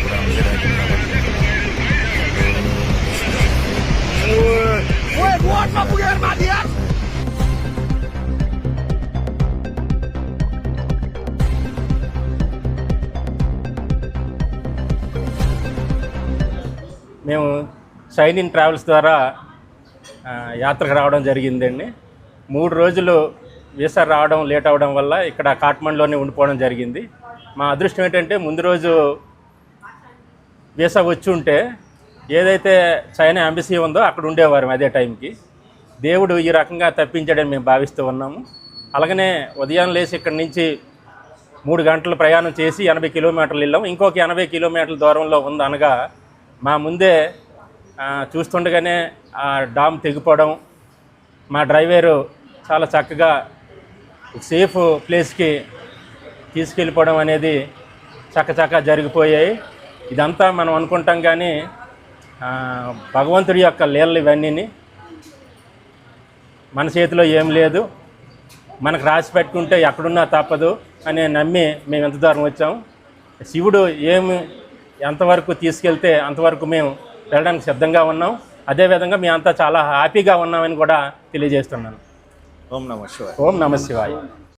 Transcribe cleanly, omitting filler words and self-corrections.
కూడా అంతరాజ్యంలో పడుకుంటున్నాం. మేము shine in travels ద్వారా యాత్రకు రావడం జరిగిందండి. 3 రోజులు వీసా రావడం లేట్ అవ్వడం వల్ల ఇక్కడ కాట్మండ్లోనే ఉండిపోవడం జరిగింది. మా అదృష్టం ఏంటంటే ముందు రోజు వీసా వచ్చి ఉంటే ఏదైతే చైనా ఎంబసీ ఉందో అక్కడ ఉండేవారు అదే టైంకి. దేవుడు ఈ రకంగా తప్పించాడని మేము భావిస్తూ ఉన్నాము. అలాగనే ఉదయం లేచి ఇక్కడి నుంచి 3 గంటలు ప్రయాణం చేసి 80 కిలోమీటర్లు వెళ్ళాము. ఇంకొక 80 కిలోమీటర్ల దూరంలో ఉంది అనగా మా ముందే చూస్తుండగానే ఆ డామ్ తెగిపోవడం, మా డ్రైవరు చాలా చక్కగా సేఫ్ ప్లేస్కి తీసుకెళ్ళిపోవడం అనేది చక్కచక్క జరిగిపోయాయి. ఇదంతా మనం అనుకుంటాం కానీ భగవంతుడి యొక్క లీలలు ఇవన్నీ. మన చేతిలో ఏం లేదు, మనకు రాసి పెట్టుకుంటే ఎక్కడున్నా తప్పదు అని నమ్మి మేము ఎంత దూరం వచ్చాము. శివుడు ఎంతవరకు తీసుకెళ్తే అంతవరకు మేము వెళ్ళడానికి సిద్ధంగా ఉన్నాం. అదేవిధంగా మేమంతా చాలా హ్యాపీగా ఉన్నామని కూడా తెలియజేస్తున్నాను. ఓం నమః శివాయ. ఓం నమః శివాయ.